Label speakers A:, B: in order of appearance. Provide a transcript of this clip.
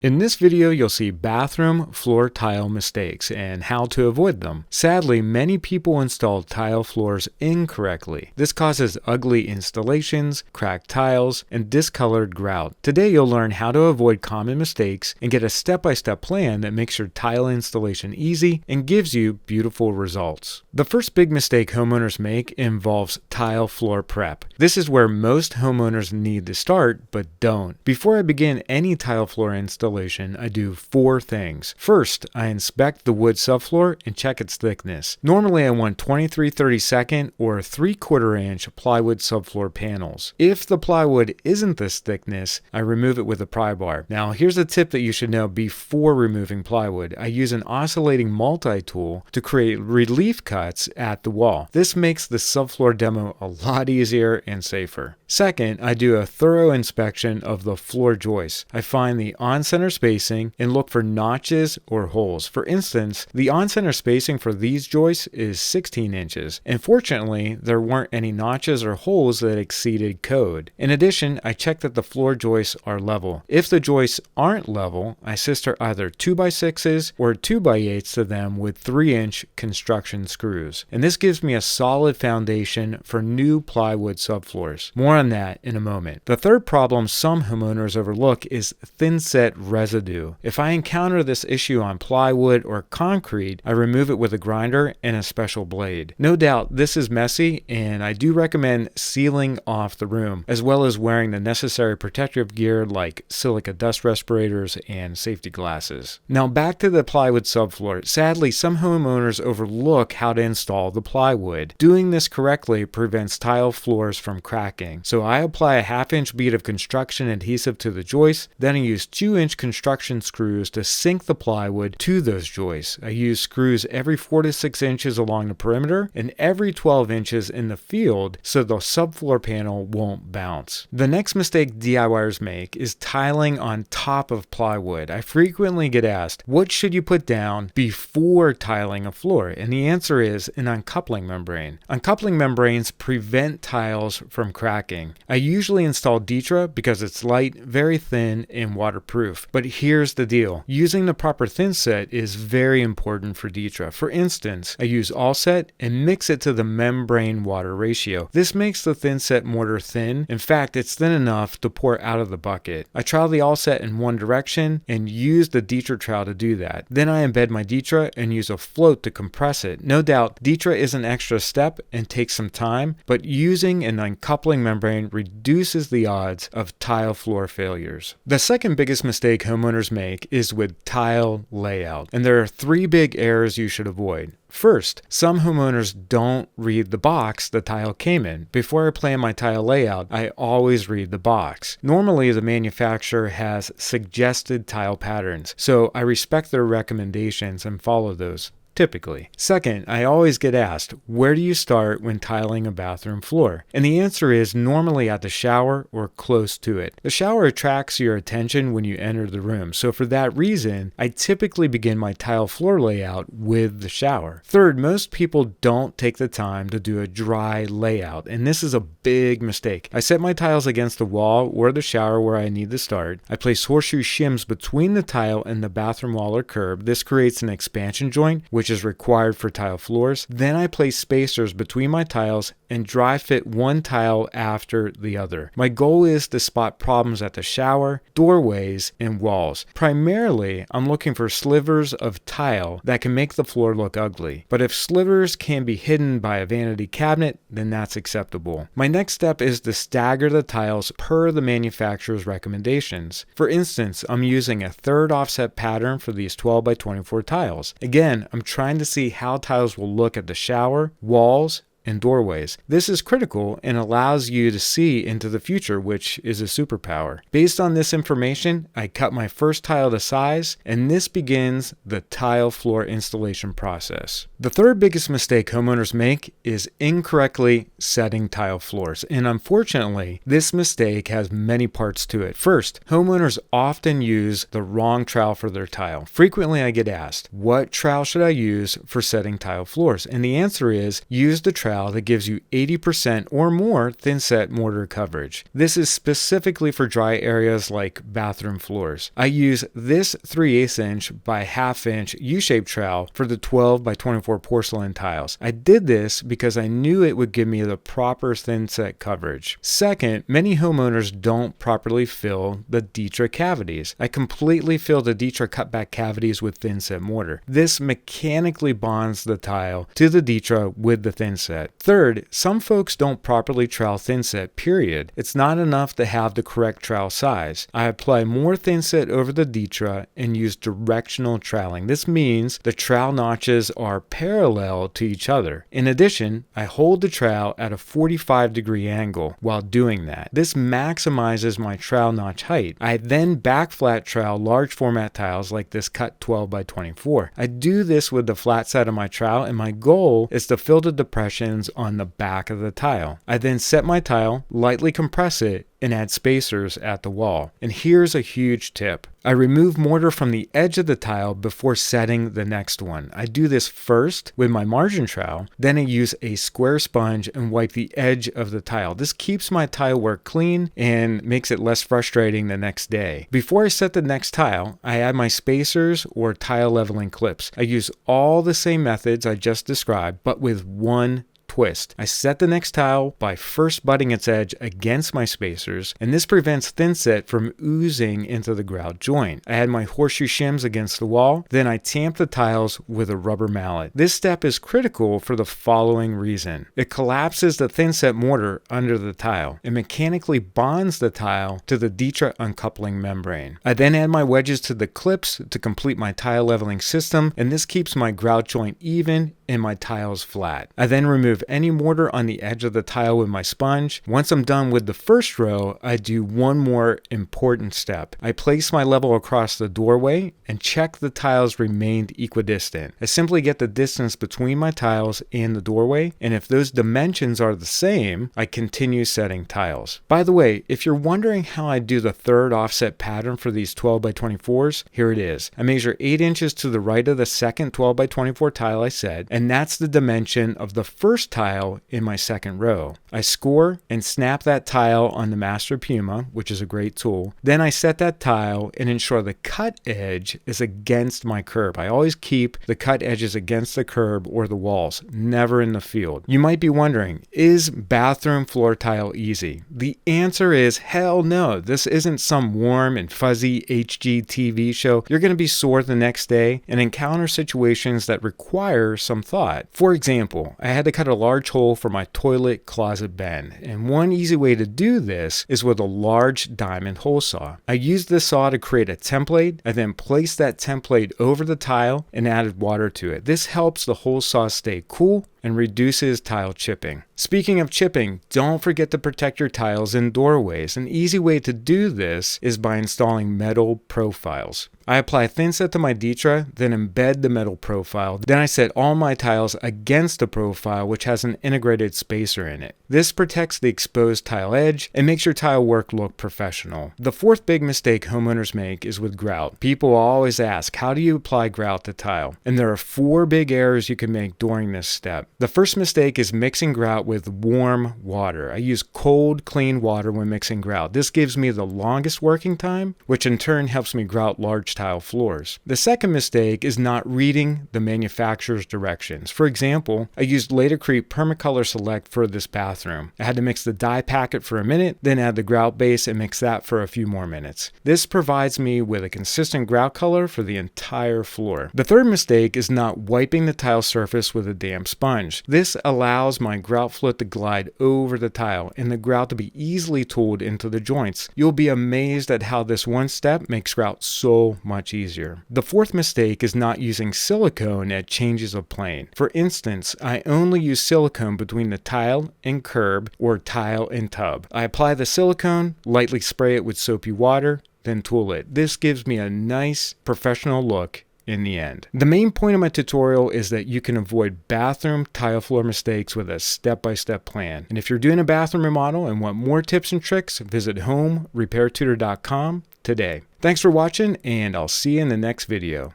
A: In this video, you'll see bathroom floor tile mistakes and how to avoid them. Sadly, many people install tile floors incorrectly. This causes ugly installations, cracked tiles, and discolored grout. Today, you'll learn how to avoid common mistakes and get a step-by-step plan that makes your tile installation easy and gives you beautiful results. The first big mistake homeowners make involves tile floor prep. This is where most homeowners need to start, but don't. Before I begin any tile floor installation, I do 4 things. First, I inspect the wood subfloor and check its thickness. Normally, I want 23/32 or 3/4 inch plywood subfloor panels. If the plywood isn't this thickness, I remove it with a pry bar. Now, here's a tip that you should know before removing plywood. I use an oscillating multi-tool to create relief cuts at the wall. This makes the subfloor demo a lot easier and safer. Second, I do a thorough inspection of the floor joists. I find the on-center spacing and look for notches or holes. For instance, the on-center spacing for these joists is 16 inches. And fortunately, there weren't any notches or holes that exceeded code. In addition, I check that the floor joists are level. If the joists aren't level, I sister either 2x6s or 2x8s to them with 3-inch construction screws. And this gives me a solid foundation for new plywood subfloors. More on that in a moment. The third problem some homeowners overlook is thin set residue. If I encounter this issue on plywood or concrete, I remove it with a grinder and a special blade. No doubt this is messy, and I do recommend sealing off the room, as well as wearing the necessary protective gear like silica dust respirators and safety glasses. Now back to the plywood subfloor. Sadly, some homeowners overlook how to install the plywood. Doing this correctly prevents tile floors from cracking. So I apply a 1/2 inch bead of construction adhesive to the joist, then I use 2-inch construction screws to sink the plywood to those joists. I use screws every 4 to 6 inches along the perimeter and every 12 inches in the field so the subfloor panel won't bounce. The next mistake DIYers make is tiling on top of plywood. I frequently get asked, what should you put down before tiling a floor? And the answer is an uncoupling membrane. Uncoupling membranes prevent tiles from cracking. I usually install DITRA because it's light, very thin, and waterproof. But here's the deal. Using the proper thin set is very important for DITRA. For instance, I use all set and mix it to the membrane water ratio. This makes the thin set mortar thin. In fact, it's thin enough to pour out of the bucket. I trowel the all set in one direction and use the DITRA trowel to do that. Then I embed my DITRA and use a float to compress it. No doubt, DITRA is an extra step and takes some time, but using an uncoupling membrane reduces the odds of tile floor failures. The second biggest mistake homeowners make is with tile layout, and there are 3 big errors you should avoid. First, some homeowners don't read the box the tile came in. Before I plan my tile layout, I always read the box. Normally, the manufacturer has suggested tile patterns, so I respect their recommendations and follow those. Typically. Second, I always get asked, where do you start when tiling a bathroom floor? And the answer is normally at the shower or close to it. The shower attracts your attention when you enter the room, so for that reason, I typically begin my tile floor layout with the shower. Third, most people don't take the time to do a dry layout, and this is a big mistake. I set my tiles against the wall or the shower where I need to start. I place horseshoe shims between the tile and the bathroom wall or curb. This creates an expansion joint, which is required for tile floors. Then I place spacers between my tiles and dry fit one tile after the other. My goal is to spot problems at the shower, doorways, and walls. Primarily, I'm looking for slivers of tile that can make the floor look ugly. But if slivers can be hidden by a vanity cabinet, then that's acceptable. My next step is to stagger the tiles per the manufacturer's recommendations. For instance, I'm using a 1/3 offset pattern for these 12x24 tiles. Again, I'm trying to see how tiles will look at the shower, walls, and doorways. This is critical and allows you to see into the future, which is a superpower. Based on this information, I cut my first tile to size, and this begins the tile floor installation process. The third biggest mistake homeowners make is incorrectly setting tile floors, and unfortunately, this mistake has many parts to it. First, homeowners often use the wrong trowel for their tile. Frequently, I get asked, what trowel should I use for setting tile floors? And the answer is, use the trowel tile that gives you 80% or more thin-set mortar coverage. This is specifically for dry areas like bathroom floors. I use this 3/8 inch by 1/2 inch U-shaped trowel for the 12 by 24 porcelain tiles. I did this because I knew it would give me the proper thin-set coverage. Second, many homeowners don't properly fill the DITRA cavities. I completely fill the DITRA cutback cavities with thin-set mortar. This mechanically bonds the tile to the DITRA with the thin-set. Third, some folks don't properly trowel thin-set, period. It's not enough to have the correct trowel size. I apply more thin-set over the DITRA and use directional troweling. This means the trowel notches are parallel to each other. In addition, I hold the trowel at a 45-degree angle while doing that. This maximizes my trowel notch height. I then back flat trowel large format tiles like this cut 12 by 24. I do this with the flat side of my trowel, and my goal is to fill the depressions on the back of the tile. I then set my tile, lightly compress it, and add spacers at the wall. And here's a huge tip. I remove mortar from the edge of the tile before setting the next one. I do this first with my margin trowel, then I use a square sponge and wipe the edge of the tile. This keeps my tile work clean and makes it less frustrating the next day. Before I set the next tile, I add my spacers or tile leveling clips. I use all the same methods I just described, but with one twist. I set the next tile by first butting its edge against my spacers, and this prevents thin-set from oozing into the grout joint. I add my horseshoe shims against the wall, then I tamp the tiles with a rubber mallet. This step is critical for the following reason. It collapses the thin-set mortar under the tile. It mechanically bonds the tile to the DITRA uncoupling membrane. I then add my wedges to the clips to complete my tile leveling system, and this keeps my grout joint even and my tiles flat. I then remove any mortar on the edge of the tile with my sponge. Once I'm done with the first row, I do one more important step. I place my level across the doorway and check the tiles remained equidistant. I simply get the distance between my tiles and the doorway, and if those dimensions are the same, I continue setting tiles. By the way, if you're wondering how I do the third offset pattern for these 12 by 24s, here it is. I measure 8 inches to the right of the second 12 by 24 tile I set, and that's the dimension of the first tile in my second row. I score and snap that tile on the Masterpiuma, which is a great tool. Then I set that tile and ensure the cut edge is against my curb. I always keep the cut edges against the curb or the walls, never in the field. You might be wondering, is bathroom floor tile easy? The answer is hell no. This isn't some warm and fuzzy HGTV show. You're going to be sore the next day and encounter situations that require some thought. For example, I had to cut a large hole for my toilet closet bend, and one easy way to do this is with a large diamond hole saw. I used this saw to create a template. I then placed that template over the tile and added water to it. This helps the hole saw stay cool and reduces tile chipping. Speaking of chipping, don't forget to protect your tiles in doorways. An easy way to do this is by installing metal profiles. I apply thin-set to my DITRA, then embed the metal profile. Then I set all my tiles against the profile, which has an integrated spacer in it. This protects the exposed tile edge and makes your tile work look professional. The fourth big mistake homeowners make is with grout. People always ask, how do you apply grout to tile? And there are 4 big errors you can make during this step. The first mistake is mixing grout with warm water. I use cold, clean water when mixing grout. This gives me the longest working time, which in turn helps me grout large tile floors. The second mistake is not reading the manufacturer's directions. For example, I used Latercrete Permacolor Select for this bathroom. I had to mix the dye packet for a minute, then add the grout base and mix that for a few more minutes. This provides me with a consistent grout color for the entire floor. The third mistake is not wiping the tile surface with a damp sponge. This allows my grout fluid to glide over the tile and the grout to be easily tooled into the joints. You'll be amazed at how this one step makes grout so much easier. The fourth mistake is not using silicone at changes of plane. For instance, I only use silicone between the tile and curb or tile and tub. I apply the silicone, lightly spray it with soapy water, then tool it. This gives me a nice professional look in the end. The main point of my tutorial is that you can avoid bathroom tile floor mistakes with a step-by-step plan. And if you're doing a bathroom remodel and want more tips and tricks, visit homerepairtutor.com today. Thanks for watching, and I'll see you in the next video.